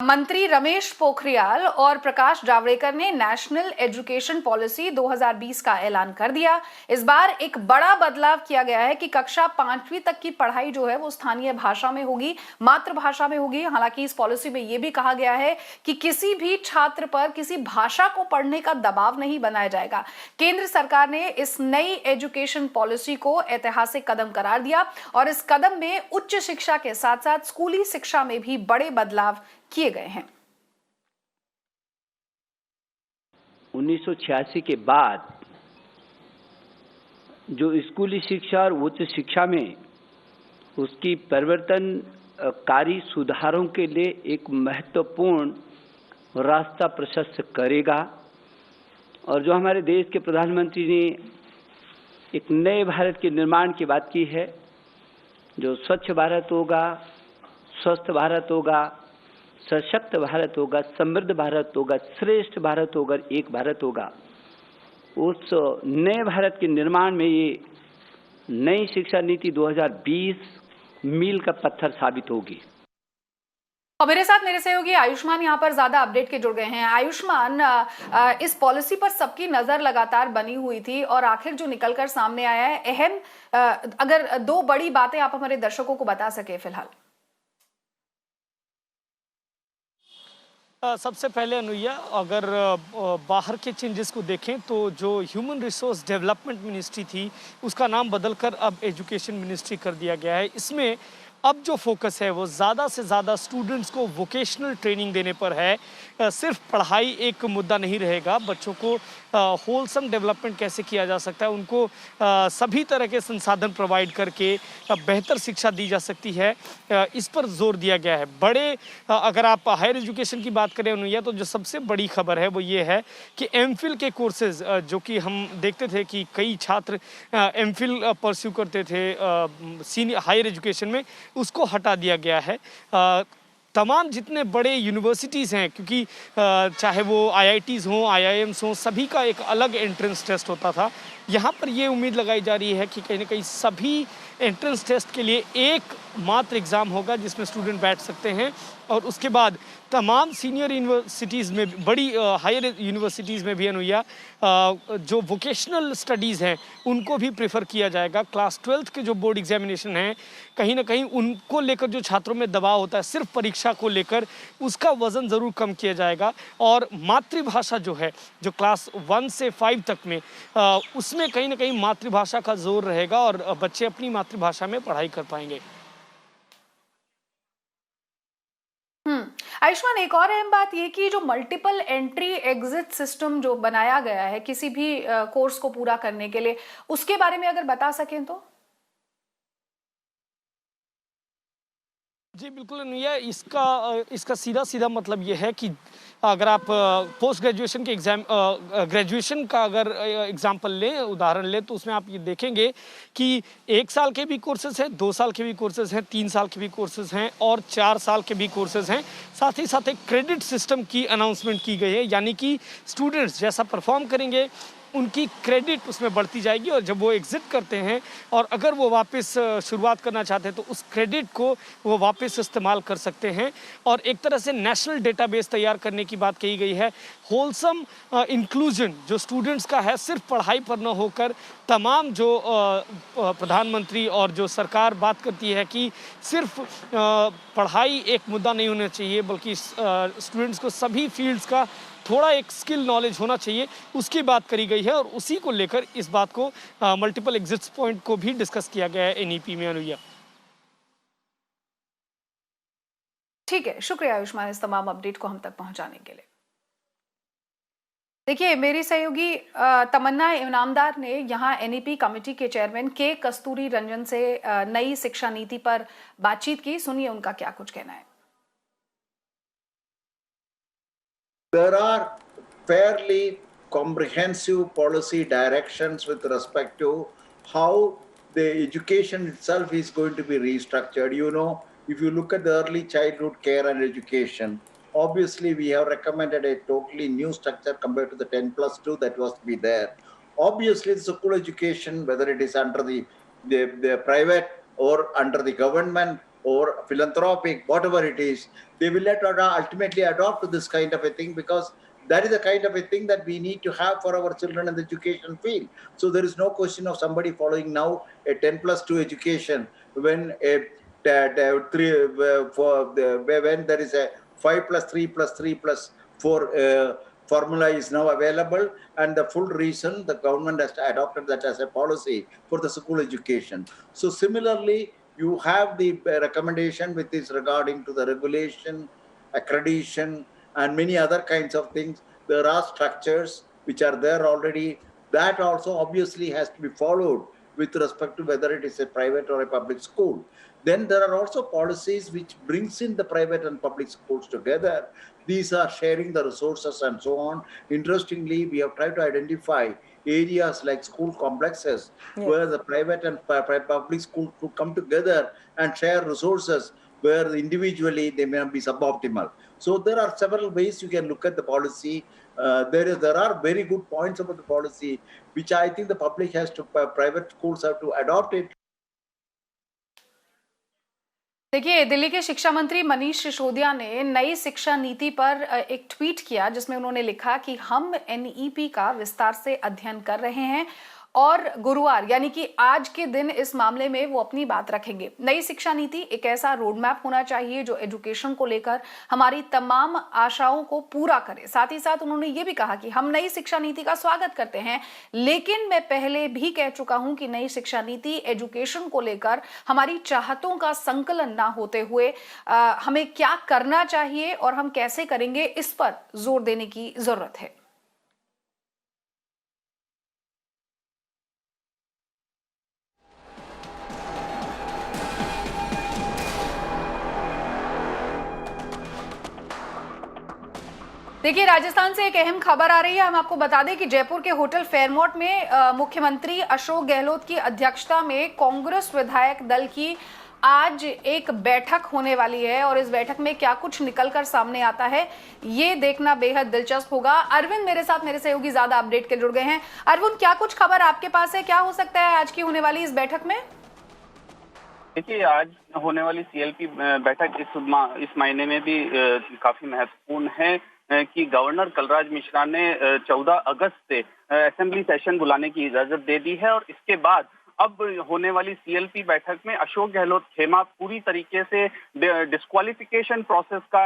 मंत्री रमेश पोखरियाल और प्रकाश जावड़ेकर ने नेशनल एजुकेशन पॉलिसी 2020 का ऐलान कर दिया। इस बार एक बड़ा बदलाव किया गया है कि कक्षा 5वीं तक की पढ़ाई जो है वो स्थानीय भाषा में होगी, मातृभाषा में होगी। हालांकि इस पॉलिसी में यह भी कहा गया है कि किसी भी छात्र पर किसी भाषा को पढ़ने का दबाव नहीं बनाया जाएगा। केंद्र सरकार ने इस नई एजुकेशन पॉलिसी को ऐतिहासिक कदम करार दिया और इस कदम में उच्च शिक्षा के साथ साथ स्कूली शिक्षा में भी बड़े बदलाव किए गए हैं। 1986 के बाद जो स्कूली शिक्षा और उच्च शिक्षा में उसकी परिवर्तनकारी सुधारों के लिए एक महत्वपूर्ण रास्ता प्रशस्त करेगा और जो हमारे देश के प्रधानमंत्री ने एक नए भारत के निर्माण की बात की है, जो स्वच्छ भारत होगा, स्वस्थ भारत होगा, सशक्त भारत होगा, समृद्ध भारत होगा, श्रेष्ठ भारत होगा, एक भारत होगा। उस नए भारत के निर्माण में ये नई शिक्षा नीति 2020 मील का पत्थर साबित होगी। और मेरे साथ मेरे सहयोगी आयुष्मान यहाँ पर ज्यादा अपडेट के जुड़ गए हैं। आयुष्मान, इस पॉलिसी पर सबकी नजर लगातार बनी हुई थी और आखिर जो निकलकर सामने आया है, अगर दो बड़ी बातें आप हमारे दर्शकों को बता सके फिलहाल। सबसे पहले अनुया, अगर बाहर के चेंजेस को देखें तो जो ह्यूमन रिसोर्स डेवलपमेंट मिनिस्ट्री थी उसका नाम बदलकर अब एजुकेशन मिनिस्ट्री कर दिया गया है। इसमें अब जो फोकस है वो ज़्यादा से ज़्यादा स्टूडेंट्स को वोकेशनल ट्रेनिंग देने पर है। सिर्फ पढ़ाई एक मुद्दा नहीं रहेगा, बच्चों को होलसम डेवलपमेंट कैसे किया जा सकता है, उनको सभी तरह के संसाधन प्रोवाइड करके बेहतर शिक्षा दी जा सकती है, इस पर जोर दिया गया है। अगर आप हायर एजुकेशन की बात करें अनुया, तो जो सबसे बड़ी खबर है वो ये है कि एमफिल के कोर्सेज, जो कि हम देखते थे कि कई छात्र एमफिल परस्यू करते थे सीनियर हायर एजुकेशन में, उसको हटा दिया गया है। तमाम जितने बड़े यूनिवर्सिटीज़ हैं, क्योंकि चाहे वो आईआईटीज़ हों, आईआईएम्स हों, सभी का एक अलग एंट्रेंस टेस्ट होता था। यहाँ पर ये उम्मीद लगाई जा रही है कि कहीं ना कहीं सभी एंट्रेंस टेस्ट के लिए एक मात्र एग्ज़ाम होगा जिसमें स्टूडेंट बैठ सकते हैं और उसके बाद तमाम सीनियर यूनिवर्सिटीज़ में, बड़ी हायर यूनिवर्सिटीज़ में भी अनुया जो वोकेशनल स्टडीज़ हैं उनको भी प्रेफर किया जाएगा। क्लास 12th के जो बोर्ड एग्जामिनेशन हैं, कहीं ना कहीं उनको लेकर जो छात्रों में दबाव होता है सिर्फ परीक्षा को लेकर, उसका वज़न ज़रूर कम किया जाएगा। और मातृभाषा जो है, जो क्लास 1 से 5 तक में, उसमें कहीं ना कहीं मातृभाषा का जोर रहेगा और बच्चे अपनी मातृभाषा में पढ़ाई कर पाएंगे। आयुष्मान, एक और अहम बात यह कि जो मल्टीपल एंट्री एग्जिट सिस्टम जो बनाया गया है किसी भी कोर्स को पूरा करने के लिए, उसके बारे में अगर बता सकें तो। जी बिल्कुल अनुया, इसका सीधा सीधा मतलब ये है कि अगर आप पोस्ट ग्रेजुएशन के ग्रेजुएशन का अगर एग्जाम्पल लें, उदाहरण लें, तो उसमें आप ये देखेंगे कि 1 साल के भी कोर्सेज हैं, 2 साल के भी कोर्सेज हैं, 3 साल के भी कोर्सेज हैं और 4 साल के भी कोर्सेज हैं। साथ ही साथ एक क्रेडिट सिस्टम की अनाउंसमेंट की गई है, यानी कि स्टूडेंट्स जैसा परफॉर्म करेंगे उनकी क्रेडिट उसमें बढ़ती जाएगी और जब वो एग्जिट करते हैं और अगर वो वापस शुरुआत करना चाहते हैं तो उस क्रेडिट को वो वापस इस्तेमाल कर सकते हैं। और एक तरह से नेशनल डेटाबेस तैयार करने की बात कही गई है। होलसम इंक्लूजन जो स्टूडेंट्स का है, सिर्फ पढ़ाई पर न होकर तमाम जो प्रधानमंत्री और जो सरकार बात करती है कि सिर्फ पढ़ाई एक मुद्दा नहीं होना चाहिए, बल्कि स्टूडेंट्स को सभी फील्ड्स का थोड़ा एक स्किल नॉलेज होना चाहिए, उसकी बात करी गई है और उसी को लेकर इस बात को मल्टीपल एग्जिट पॉइंट को भी डिस्कस किया गया है एनईपी में अनुया। ठीक है, शुक्रिया आयुष्मान इस तमाम अपडेट को हम तक पहुंचाने के लिए। देखिए, मेरी सहयोगी तमन्ना इनामदार ने यहाँ एनईपी कमेटी के चेयरमैन के कस्तूरी रंजन से नई शिक्षा नीति पर बातचीत की। सुनिए उनका क्या कुछ कहना है। There are fairly comprehensive policy directions with respect to how the education itself is going to be restructured. You know, if you look at the early childhood care and education, obviously we have recommended a totally new structure compared to the 10+2 that was to be there. Obviously, the school education, whether it is under the private or under the government or philanthropic, whatever it is, they will ultimately adopt to this kind of a thing, because that is the kind of a thing that we need to have for our children in the education field. So there is no question of somebody following now a 10+2 education when when there is a 5+3+3+4 formula is now available, and the full reason the government has adopted that as a policy for the school education. So similarly, you have the recommendation which is regarding to the regulation, accreditation, and many other kinds of things. There are structures which are there already. That also obviously has to be followed with respect to whether it is a private or a public school. Then there are also policies which brings in the private and public schools together. These are sharing the resources and so on. Interestingly, we have tried to identify areas like school complexes where the private and public schools could come together and share resources where individually they may be suboptimal. So there are several ways you can look at the policy. There are very good points about the policy, which I think the public has to, private schools have to adopt it. देखिए, दिल्ली के शिक्षा मंत्री मनीष सिसोदिया ने नई शिक्षा नीति पर एक ट्वीट किया जिसमें उन्होंने लिखा कि हम एनईपी का विस्तार से अध्ययन कर रहे हैं और गुरुवार यानी कि आज के दिन इस मामले में वो अपनी बात रखेंगे। नई शिक्षा नीति एक ऐसा रोड मैप होना चाहिए जो एजुकेशन को लेकर हमारी तमाम आशाओं को पूरा करे। साथ ही साथ उन्होंने ये भी कहा कि हम नई शिक्षा नीति का स्वागत करते हैं, लेकिन मैं पहले भी कह चुका हूं कि नई शिक्षा नीति एजुकेशन को लेकर हमारी चाहतों का संकलन ना होते हुए हमें क्या करना चाहिए और हम कैसे करेंगे इस पर जोर देने की जरूरत है। देखिए, राजस्थान से एक अहम खबर आ रही है। हम आपको बता दें कि जयपुर के होटल फेयरमोंट में मुख्यमंत्री अशोक गहलोत की अध्यक्षता में कांग्रेस विधायक दल की आज एक बैठक होने वाली है और इस बैठक में क्या कुछ निकलकर सामने आता है ये देखना बेहद दिलचस्प होगा। अरविंद मेरे साथ, मेरे सहयोगी ज्यादा अपडेट के जुड़ गए हैं। अरविंद, क्या कुछ खबर आपके पास है, क्या हो सकता है आज की होने वाली इस बैठक में? देखिए, आज होने वाली सीएलपी बैठक इस महीने में भी काफी महत्वपूर्ण है कि गवर्नर कलराज मिश्रा ने 14 अगस्त से असेंबली सेशन बुलाने की इजाजत दे दी है और इसके बाद अब होने वाली सीएलपी बैठक में अशोक गहलोत खेमा पूरी तरीके से डिस्क्वालिफिकेशन प्रोसेस का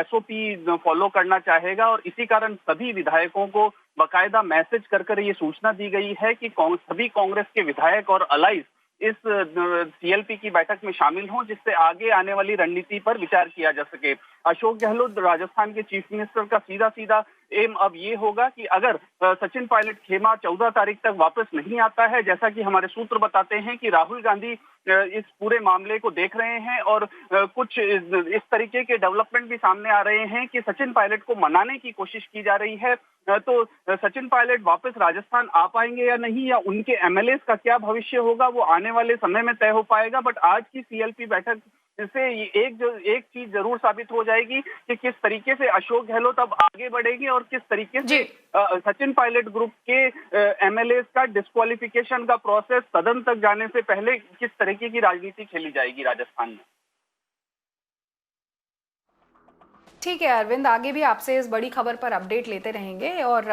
एसओपी फॉलो करना चाहेगा और इसी कारण सभी विधायकों को बाकायदा मैसेज कर ये सूचना दी गई है कि सभी कांग्रेस के विधायक और अलाइज इस सीएलपी की बैठक में शामिल हों, जिससे आगे आने वाली रणनीति पर विचार किया जा सके। अशोक गहलोत राजस्थान के चीफ मिनिस्टर का सीधा एम अब ये होगा कि अगर सचिन पायलट खेमा 14 तारीख तक वापस नहीं आता है, जैसा कि हमारे सूत्र बताते हैं कि राहुल गांधी इस पूरे मामले को देख रहे हैं और कुछ इस तरीके के डेवलपमेंट भी सामने आ रहे हैं कि सचिन पायलट को मनाने की कोशिश की जा रही है, तो सचिन पायलट वापस राजस्थान आ पाएंगे या नहीं, या उनके एमएलए का क्या भविष्य होगा, वो आने वाले समय में तय हो पाएगा। बट आज की सीएलपी बैठक इससे एक चीज जरूर साबित हो जाएगी कि किस तरीके से अशोक गहलोत अब आगे बढ़ेंगे और किस तरीके से सचिन पायलट ग्रुप के एमएलए का डिस्क्वालिफिकेशन का प्रोसेस सदन तक जाने से पहले किस तरीके की राजनीति खेली जाएगी राजस्थान में। ठीक है अरविंद, आगे भी आपसे इस बड़ी खबर पर अपडेट लेते रहेंगे। और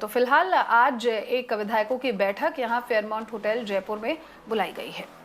तो फिलहाल आज एक विधायकों की बैठक यहाँ फेयरमाउंट होटल जयपुर में बुलाई गई है।